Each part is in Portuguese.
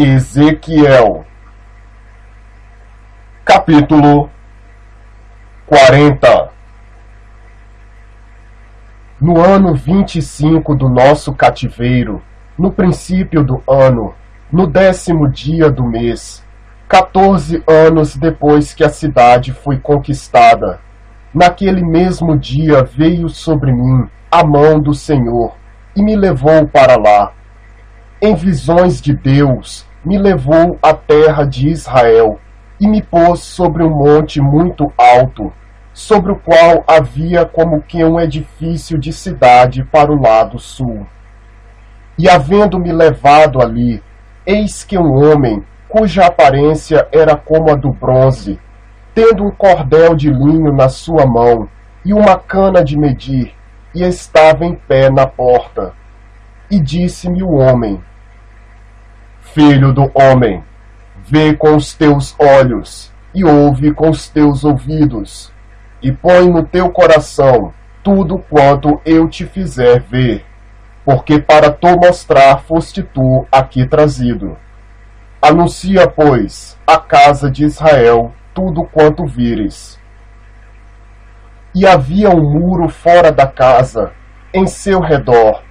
Ezequiel, capítulo 40. No ano 25 do nosso cativeiro, no princípio do ano, no 10º dia do mês, 14 anos depois que a cidade foi conquistada, naquele mesmo dia veio sobre mim a mão do Senhor e me levou para lá. Em visões de Deus, me levou à terra de Israel e me pôs sobre um monte muito alto, sobre o qual havia como que um edifício de cidade para o lado sul. E havendo-me levado ali, eis que um homem, cuja aparência era como a do bronze, tendo um cordel de linho na sua mão e uma cana de medir, e estava em pé na porta. E disse-me o homem: Filho do homem, vê com os teus olhos, e ouve com os teus ouvidos, e põe no teu coração tudo quanto eu te fizer ver, porque para te mostrar foste tu aqui trazido. Anuncia, pois, à casa de Israel tudo quanto vires. E havia um muro fora da casa, em seu redor,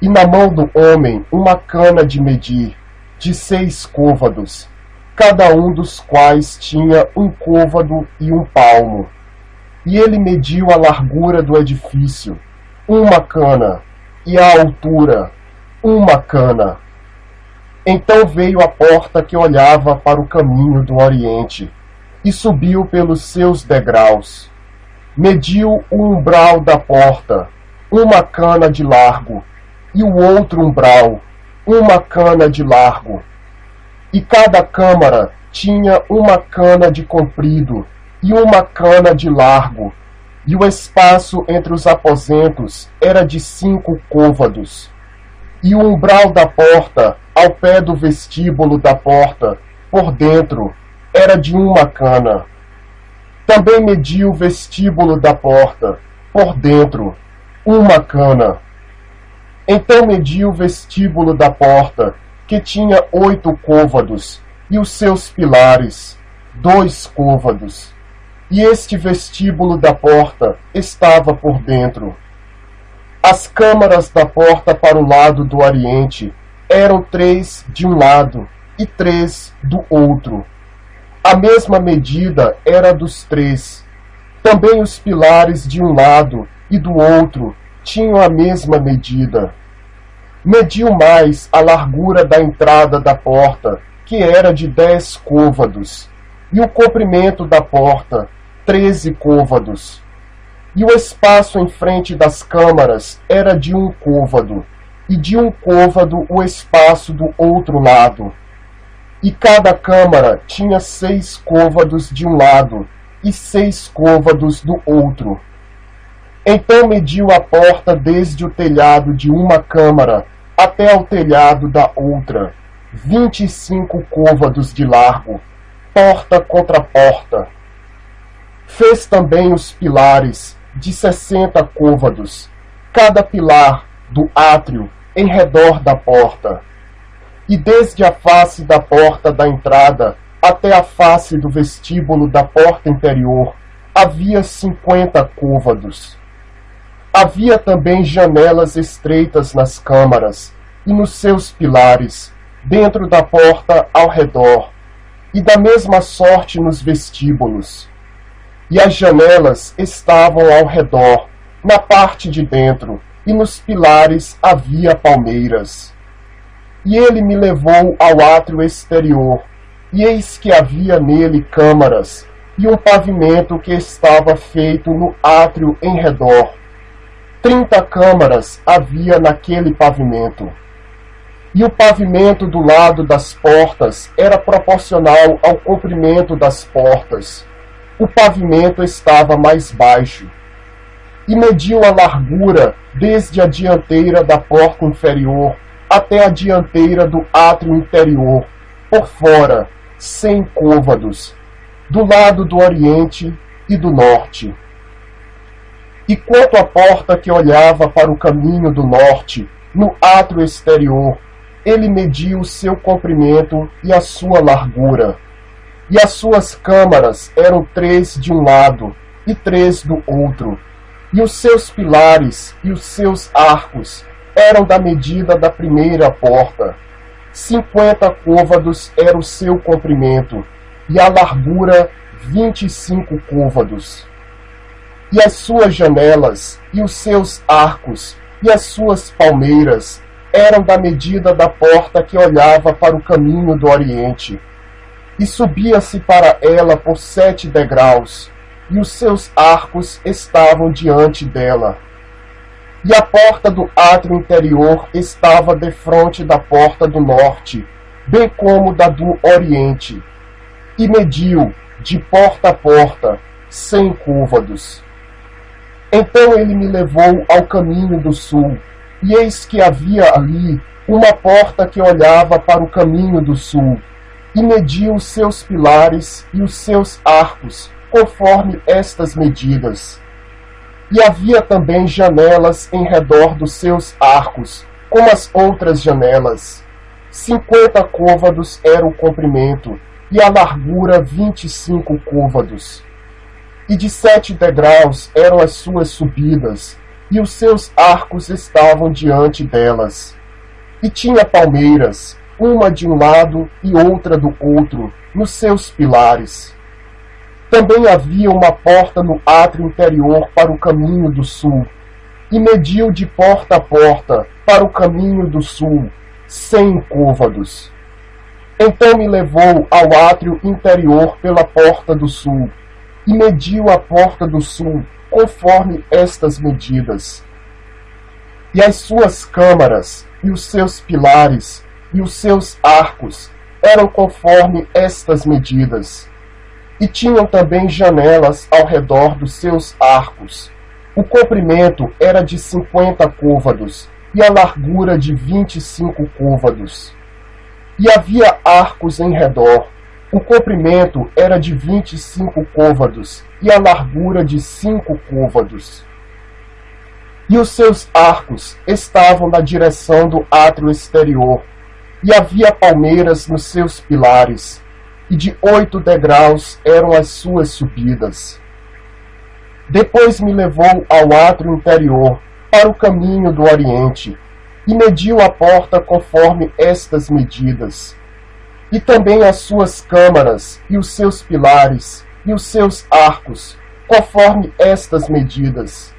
e na mão do homem uma cana de medir, de 6 côvados, cada um dos quais tinha 1 côvado e 1 palmo. E ele mediu a largura do edifício, 1 cana, e a altura, 1 cana. Então veio a porta que olhava para o caminho do oriente, e subiu pelos seus degraus. Mediu o umbral da porta, 1 cana de largo, e o outro umbral, 1 cana de largo. E cada câmara tinha 1 cana de comprido e 1 cana de largo, e o espaço entre os aposentos era de 5 côvados. E o umbral da porta, ao pé do vestíbulo da porta, por dentro, era de 1 cana. Também mediu o vestíbulo da porta, por dentro, 1 cana. Então mediu o vestíbulo da porta, que tinha 8 côvados, e os seus pilares, 2 côvados. E este vestíbulo da porta estava por dentro. As câmaras da porta para o lado do oriente eram 3 de um lado e 3 do outro. A mesma medida era dos 3. Também os pilares de um lado e do outro tinham a mesma medida. Mediu mais a largura da entrada da porta, que era de 10 côvados, e o comprimento da porta, 13 côvados. E o espaço em frente das câmaras era de 1 côvado, e de 1 côvado o espaço do outro lado. E cada câmara tinha 6 côvados de um lado, e 6 côvados do outro. Então mediu a porta desde o telhado de uma câmara até ao telhado da outra, 25 côvados de largo, porta contra porta. Fez também os pilares de 60 côvados, cada pilar do átrio em redor da porta. E desde a face da porta da entrada até a face do vestíbulo da porta interior havia 50 côvados. Havia também janelas estreitas nas câmaras e nos seus pilares, dentro da porta ao redor, e da mesma sorte nos vestíbulos. E as janelas estavam ao redor, na parte de dentro, e nos pilares havia palmeiras. E ele me levou ao átrio exterior, e eis que havia nele câmaras, e um pavimento que estava feito no átrio em redor. 30 câmaras havia naquele pavimento. E o pavimento do lado das portas era proporcional ao comprimento das portas. O pavimento estava mais baixo. E mediu a largura desde a dianteira da porta inferior até a dianteira do átrio interior, por fora, 100 côvados, do lado do oriente e do norte. E quanto à porta que olhava para o caminho do norte, no átrio exterior, ele mediu o seu comprimento e a sua largura. E as suas câmaras eram 3 de um lado e 3 do outro. E os seus pilares e os seus arcos eram da medida da primeira porta. 50 côvados era o seu comprimento, e a largura 25 côvados. E as suas janelas, e os seus arcos, e as suas palmeiras eram da medida da porta que olhava para o caminho do Oriente. E subia-se para ela por 7 degraus, e os seus arcos estavam diante dela. E a porta do átrio interior estava defronte da porta do norte, bem como da do oriente. E mediu, de porta a porta, 100 côvados. Então ele me levou ao caminho do sul, e eis que havia ali uma porta que olhava para o caminho do sul, e mediu os seus pilares e os seus arcos, conforme estas medidas. E havia também janelas em redor dos seus arcos, como as outras janelas. 50 côvados era o comprimento, e a largura 25 côvados. E de 7 degraus eram as suas subidas, e os seus arcos estavam diante delas. E tinha palmeiras, uma de um lado e outra do outro, nos seus pilares. Também havia uma porta no átrio interior para o caminho do sul, e mediu de porta a porta, para o caminho do sul, 100 côvados. Então me levou ao átrio interior pela porta do sul, e mediu a porta do sul, conforme estas medidas. E as suas câmaras, e os seus pilares, e os seus arcos, eram conforme estas medidas. E tinham também janelas ao redor dos seus arcos. O comprimento era de 50 côvados, e a largura de 25 côvados. E havia arcos em redor. O comprimento era de 25 côvados, e a largura de 5 côvados. E os seus arcos estavam na direção do átrio exterior, e havia palmeiras nos seus pilares, e de 8 degraus eram as suas subidas. Depois me levou ao átrio interior, para o caminho do oriente, e mediu a porta conforme estas medidas. E também as suas câmaras, e os seus pilares, e os seus arcos, conforme estas medidas.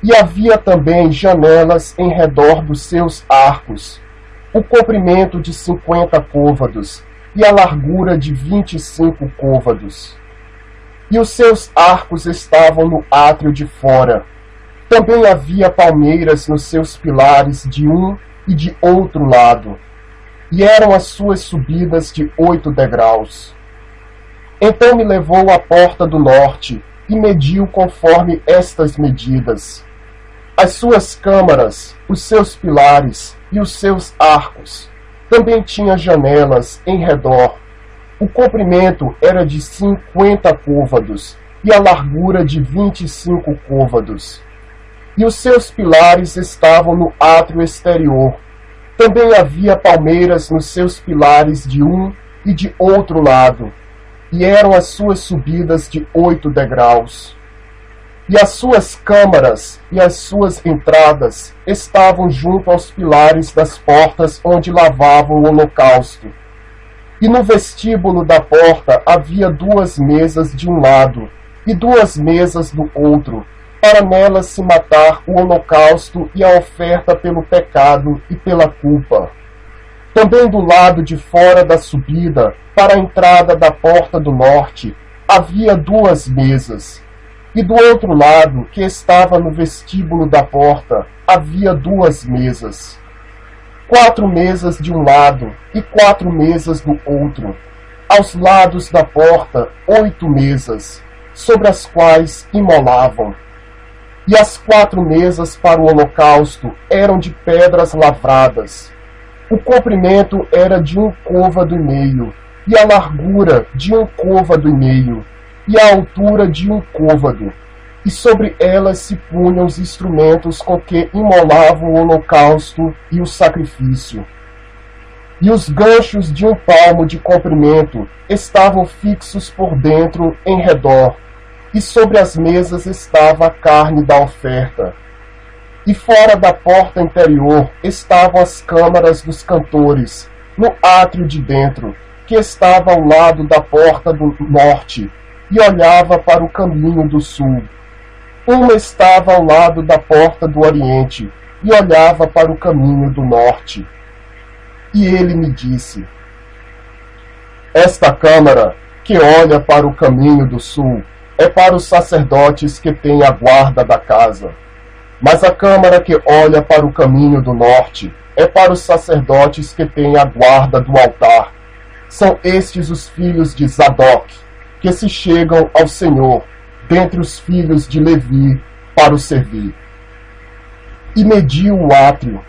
E havia também janelas em redor dos seus arcos, o comprimento de 50 côvados, e a largura de 25 côvados. E os seus arcos estavam no átrio de fora. Também havia palmeiras nos seus pilares de um e de outro lado, e eram as suas subidas de 8 degraus. Então me levou à porta do norte, e mediu conforme estas medidas. As suas câmaras, os seus pilares e os seus arcos, também tinha janelas em redor. O comprimento era de 50 côvados, e a largura de 25 côvados. E os seus pilares estavam no átrio exterior. Também havia palmeiras nos seus pilares de um e de outro lado, e eram as suas subidas de 8 degraus. E as suas câmaras e as suas entradas estavam junto aos pilares das portas onde lavavam o holocausto. E no vestíbulo da porta havia 2 mesas de um lado e 2 mesas do outro, para nelas se matar o holocausto e a oferta pelo pecado e pela culpa. Também do lado de fora da subida, para a entrada da porta do norte, havia 2 mesas. E do outro lado, que estava no vestíbulo da porta, havia 2 mesas. 4 mesas de um lado e 4 mesas do outro. Aos lados da porta, 8 mesas, sobre as quais imolavam. E as 4 mesas para o holocausto eram de pedras lavradas. O comprimento era de 1 côvado e meio, e a largura de 1 côvado e meio, e a altura de 1 côvado, e sobre elas se punham os instrumentos com que imolavam o holocausto e o sacrifício. e os ganchos de 1 palmo de comprimento estavam fixos por dentro em redor, e sobre as mesas estava a carne da oferta. E fora da porta interior estavam as câmaras dos cantores, no átrio de dentro, que estava ao lado da porta do norte, e olhava para o caminho do sul. Uma estava ao lado da porta do oriente, e olhava para o caminho do norte. E ele me disse: esta câmara, que olha para o caminho do sul, é para os sacerdotes que têm a guarda da casa. Mas a câmara que olha para o caminho do norte é para os sacerdotes que têm a guarda do altar. São estes os filhos de Zadok, que se chegam ao Senhor, dentre os filhos de Levi, para o servir. E mediu o átrio,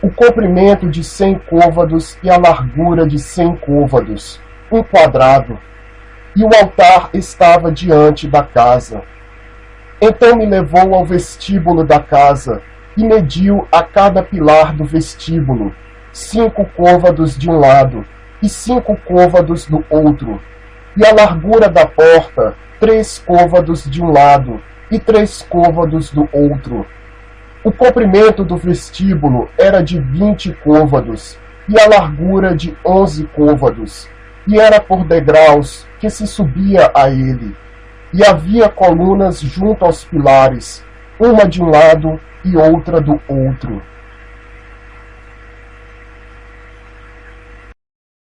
o comprimento de 100 côvados e a largura de 100 côvados, 1 quadrado, e o altar estava diante da casa. Então me levou ao vestíbulo da casa, e mediu a cada pilar do vestíbulo, 5 côvados de um lado, e 5 côvados do outro, e a largura da porta, 3 côvados de um lado, e 3 côvados do outro. O comprimento do vestíbulo era de 20 côvados, e a largura de 11 côvados, e era por degraus que se subia a ele. E havia colunas junto aos pilares, uma de um lado e outra do outro.